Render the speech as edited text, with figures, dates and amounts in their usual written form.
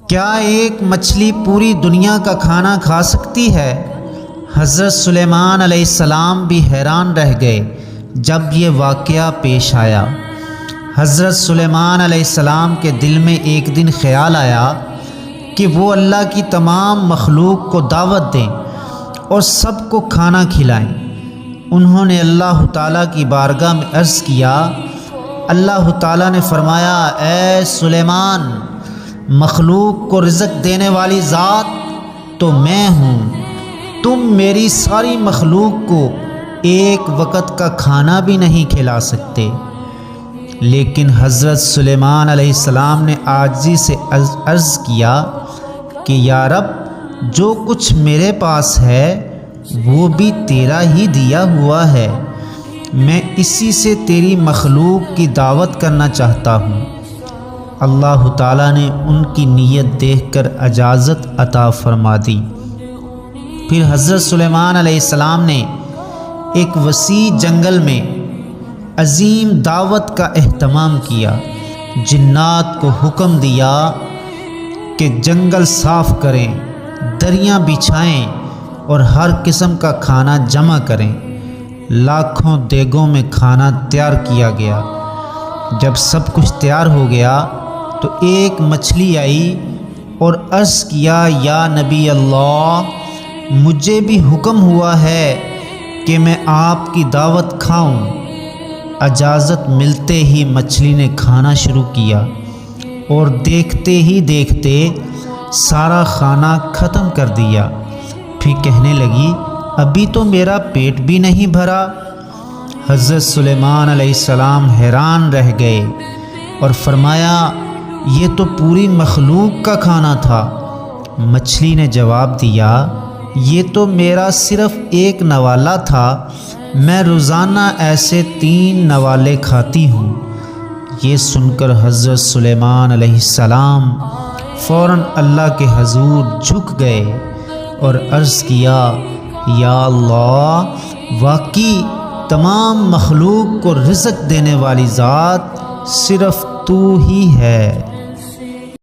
کیا ایک مچھلی پوری دنیا کا کھانا کھا سکتی ہے؟ حضرت سلیمان علیہ السلام بھی حیران رہ گئے جب یہ واقعہ پیش آیا۔ حضرت سلیمان علیہ السلام کے دل میں ایک دن خیال آیا کہ وہ اللہ کی تمام مخلوق کو دعوت دیں اور سب کو کھانا کھلائیں۔ انہوں نے اللہ تعالیٰ کی بارگاہ میں عرض کیا۔ اللہ تعالیٰ نے فرمایا، اے سلیمان، مخلوق کو رزق دینے والی ذات تو میں ہوں، تم میری ساری مخلوق کو ایک وقت کا کھانا بھی نہیں کھلا سکتے۔ لیکن حضرت سلیمان علیہ السلام نے عاجزی سے عرض کیا کہ یا رب، جو کچھ میرے پاس ہے وہ بھی تیرا ہی دیا ہوا ہے، میں اسی سے تیری مخلوق کی دعوت کرنا چاہتا ہوں۔ اللہ تعالیٰ نے ان کی نیت دیکھ کر اجازت عطا فرما دی۔ پھر حضرت سلیمان علیہ السلام نے ایک وسیع جنگل میں عظیم دعوت کا اہتمام کیا۔ جنات کو حکم دیا کہ جنگل صاف کریں، دریاں بچھائیں اور ہر قسم کا کھانا جمع کریں۔ لاکھوں دیگوں میں کھانا تیار کیا گیا۔ جب سب کچھ تیار ہو گیا تو ایک مچھلی آئی اور عرض کیا، یا نبی اللہ، مجھے بھی حکم ہوا ہے کہ میں آپ کی دعوت کھاؤں۔ اجازت ملتے ہی مچھلی نے کھانا شروع کیا اور دیکھتے ہی دیکھتے سارا کھانا ختم کر دیا۔ پھر کہنے لگی، ابھی تو میرا پیٹ بھی نہیں بھرا۔ حضرت سلیمان علیہ السلام حیران رہ گئے اور فرمایا، یہ تو پوری مخلوق کا کھانا تھا۔ مچھلی نے جواب دیا، یہ تو میرا صرف ایک نوالا تھا، میں روزانہ ایسے 3 نوالے کھاتی ہوں۔ یہ سن کر حضرت سلیمان علیہ السلام فوراً اللہ کے حضور جھک گئے اور عرض کیا، یا اللہ، واقعی تمام مخلوق کو رزق دینے والی ذات صرف تو ہی ہے۔